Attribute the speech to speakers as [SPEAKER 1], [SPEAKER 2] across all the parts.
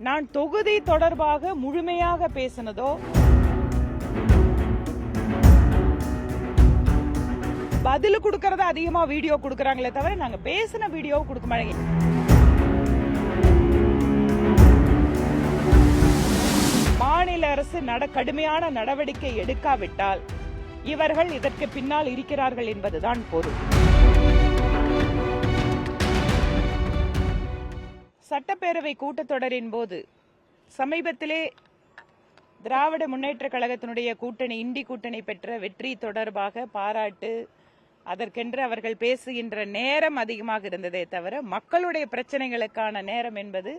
[SPEAKER 1] நான் தொகுதி தொடர்பாக முழுமையாக பேசினதோ பதில் கொடுக்கறத அதிகமா வீடியோ கொடுக்கறாங்களே தவிர நாங்க பேசின வீடியோ கொடுக்க மாட்டேங்க. மாநில அரசு கடுமையான நடவடிக்கை எடுக்காவிட்டால் இவர்கள் இதற்கு பின்னால் இருக்கிறார்கள் என்பதுதான் பொருள். சட்டப்பேரவை கூட்டத்தொடரின் போது சமீபத்திலே திராவிட முன்னேற்ற கழகத்தினுடைய கூட்டணி இண்டி கூட்டணி பெற்ற வெற்றி தொடர்பாக பாராட்டு, அதற்கென்று அவர்கள் பேசுகின்ற நேரம் அதிகமாக இருந்ததே தவிர மக்களுடைய பிரச்சனைகளுக்கான நேரம் என்பது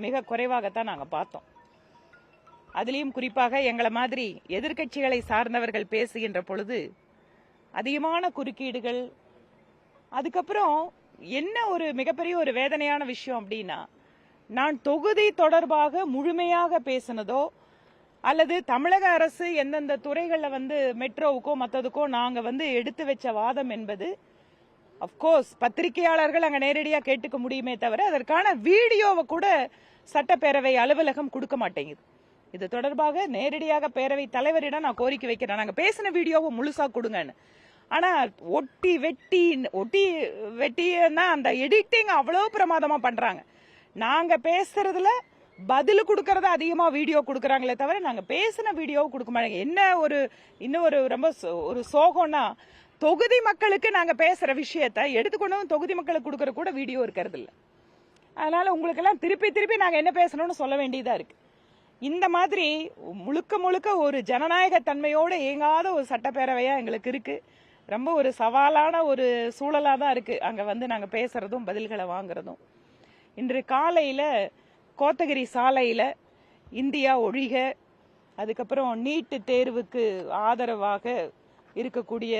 [SPEAKER 1] மிக குறைவாகத்தான் நாங்க பார்த்தோம். அதிலையும் குறிப்பாக எங்களை மாதிரி எதிர்க்கட்சிகளை சார்ந்தவர்கள் பேசுகின்ற பொழுது அதிகமான குறுக்கீடுகள். அதுக்கப்புறம் என்ன ஒரு மிகப்பெரிய ஒரு வேதனையான விஷயம் அப்படின்னா, நான் தொகுதி தொடர்பாக முழுமையாக பேசினதோ அல்லது தமிழக அரசு எந்தெந்த துறைகளில் மெட்ரோவுக்கோ மற்றதுக்கோ நாங்க எடுத்து வச்ச வாதம் என்பது அப்கோர்ஸ் பத்திரிகையாளர்கள் அங்க நேரடியாக கேட்டுக்க முடியுமே தவிர அதற்கான வீடியோவை கூட சட்டப்பேரவை அலுவலகம் கொடுக்க மாட்டேங்குது. இது தொடர்பாக நேரடியாக பேரவை தலைவரிடம் நான் கோரிக்கை வைக்கிறேன், நாங்க பேசின வீடியோவை முழுசா கொடுங்கன்னு. ஆனா ஒட்டி வெட்டின்னா அந்த எடிட்டிங் அவ்வளவு பிரமாதமா பண்றாங்க. நாங்க பேசுறதுல பதில் கொடுக்கறத அதிகமா வீடியோ கொடுக்கறாங்களே தவிர நாங்க பேசின வீடியோ கொடுக்க மாட்டாங்க. என்ன இன்னும் ரொம்ப ஒரு சோகம்னா, தொகுதி மக்களுக்கு நாங்க பேசுற விஷயத்த எடுத்துக்கொண்டு தொகுதி மக்களுக்கு கொடுக்கற கூட வீடியோ இருக்கிறது இல்ல. அதனால உங்களுக்கு எல்லாம் திருப்பி நாங்க என்ன பேசணும்னு சொல்ல வேண்டியதா இருக்கு. இந்த மாதிரி முழுக்க ஒரு ஜனநாயக தன்மையோடு இயங்காத ஒரு சட்டப்பேரவையா எங்களுக்கு இருக்கு. ரொம்ப ஒரு சவாலான ஒரு சூழலா தான் இருக்கு அங்க நாங்க பேசுறதும் பதில்களை வாங்குறதும். இன்று காலையில கோத்தகிரி சாலையில இந்தியா ஒழிக, அதுக்கப்புறம் நீட்டு தேர்வுக்கு ஆதரவாக இருக்கக்கூடிய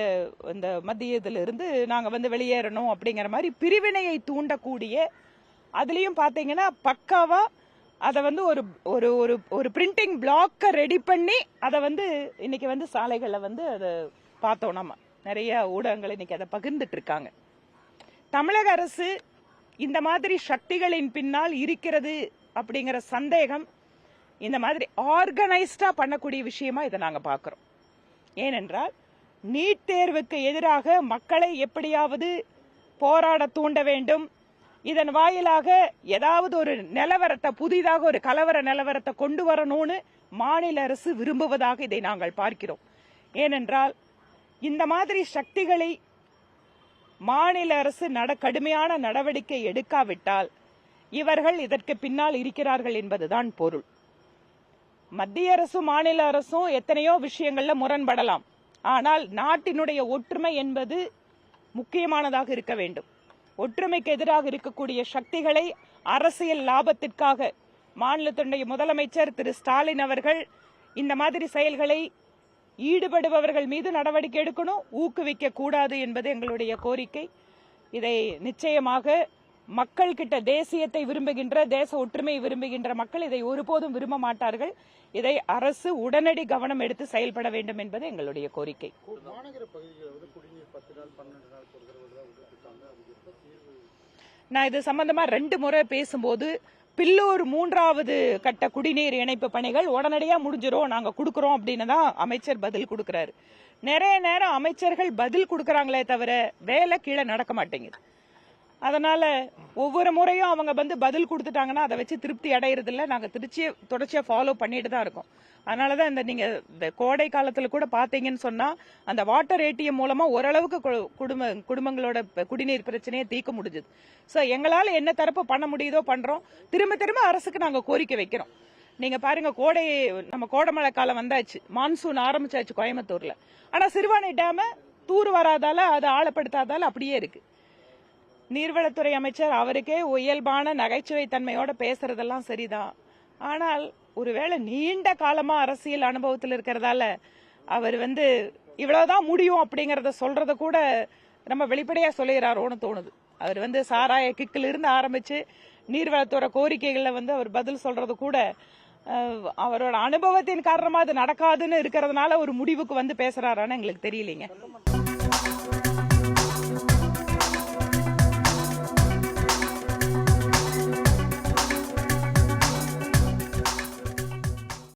[SPEAKER 1] இந்த மத்தியத்திலிருந்து நாங்க வெளியேறணும் அப்படிங்கிற மாதிரி பிரிவினையை தூண்டக்கூடிய, அதுலயும் பாத்தீங்கன்னா பக்காவா அதை ஒரு பிரிண்டிங் பிளாக்க ரெடி பண்ணி அதை இன்னைக்கு சாலைகள்ல அதை பார்த்தோம். நம்ம நிறைய ஊடகங்கள் இன்னைக்கு அதை பகிர்ந்துட்டு இருக்காங்க. தமிழக அரசு இந்த மாதிரி சக்திகளின் பின்னால் இருக்கிறது அப்படிங்கிற சந்தேகம் இந்த மாதிரி ஆர்கனைஸ்டா பண்ணக்கூடிய விஷயமா இதை நாங்க பார்க்கிறோம். ஏனென்றால் நீட் தேர்வுக்கு எதிராக மக்களை எப்படியாவது போராட தூண்ட வேண்டும், இதன் வாயிலாக ஏதாவது ஒரு நிலவரத்தை, புதிதாக ஒரு கலவர நிலவரத்தை கொண்டு வரணும்னு மாநில அரசு விரும்புவதாக இதை நாங்கள் பார்க்கிறோம். ஏனென்றால் இந்த மாதிரி சக்திகளை மாநில அரசு கடுமையான நடவடிக்கை எடுக்காவிட்டால் இவர்கள் இதற்கு பின்னால் இருக்கிறார்கள் என்பதுதான் பொருள். மத்திய அரசும் மாநில அரசும் எத்தனையோ விஷயங்கள்ல முரண்படலாம், ஆனால் நாட்டினுடைய ஒற்றுமை என்பது முக்கியமானதாக இருக்க வேண்டும். ஒற்றுமைக்கு எதிராக இருக்கக்கூடிய சக்திகளை அரசியல் லாபத்திற்காக மாநிலத்தினுடைய முதலமைச்சர் திரு ஸ்டாலின் அவர்கள் இந்த மாதிரி செயல்களை ஈடுபடுபவர்கள் மீது நடவடிக்கை எடுக்கணும், ஊக்குவிக்க கூடாது என்பது எங்களுடைய கோரிக்கை. இதை நிச்சயமாக மக்கள் கிட்ட தேசியத்தை விரும்புகின்ற, தேச ஒற்றுமையை விரும்புகின்ற மக்கள் இதை ஒருபோதும் விரும்ப மாட்டார்கள். இதை அரசு உடனடி கவனம் எடுத்து செயல்பட வேண்டும் என்பது எங்களுடைய கோரிக்கை. நான் இது சம்பந்தமா 2 முறை பேசும்போது பில்லூர் 3வது கட்ட குடிநீர் இணைப்பு பணிகள் உடனடியா முடிஞ்சிரும், நாங்க கொடுக்கறோம் அப்படின்னு தான் அமைச்சர் பதில் கொடுக்கிறாரு. நிறைய நேரம் அமைச்சர்கள் பதில் கொடுக்கறாங்களே தவிர வேலை கீழே நடக்க மாட்டேங்குது. அதனால ஒவ்வொரு முறையும் அவங்க பதில் கொடுத்துட்டாங்கன்னா அதை வச்சு திருப்தி அடையிறது இல்ல. நாங்க தொடர்ச்சியா ஃபாலோ பண்ணிட்டு தான் இருக்கோம். அதனாலதான் நீங்க கோடை காலத்துல கூட பாத்தீங்கன்னு சொன்னா அந்த வாட்டர் ஏடிஎம் மூலமா ஓரளவுக்கு குடும்பங்களோட குடிநீர் பிரச்சனையை தீர்க்க முடிஞ்சது. சோ எங்களால என்ன தரப்பு பண்ண முடியுதோ பண்றோம். திரும்ப அரசுக்கு நாங்க கோரிக்கை வைக்கிறோம். நீங்க பாருங்க, நம்ம கோடைமழை காலம் வந்தாச்சு, மான்சூன் ஆரம்பிச்சாச்சு கோயம்புத்தூர்ல. ஆனா சிறுவாணி டேம தூர் வராதால, அது ஆழப்படுத்தாதால அப்படியே இருக்கு. நீர்வளத்துறை அமைச்சர் அவருக்கே இயல்பான நகைச்சுவை தன்மையோட பேசுறதெல்லாம் சரிதான். ஆனால் ஒருவேளை நீண்ட காலமா அரசியல் அனுபவத்தில் இருக்கிறதால அவர் இவ்வளவுதான் முடியும் அப்படிங்கறத சொல்றத கூட ரொம்ப வெளிப்படையா சொல்லுகிறாரோன்னு தோணுது. அவர் சாராய கிக்கில் இருந்து ஆரம்பிச்சு நீர்வளத்துறை கோரிக்கைகள்ல அவர் பதில் சொல்றது கூட அவரோட அனுபவத்தின் காரணமா அது நடக்காதுன்னு இருக்கிறதுனால ஒரு முடிவுக்கு பேசுறாரான்னு எங்களுக்கு தெரியலீங்க.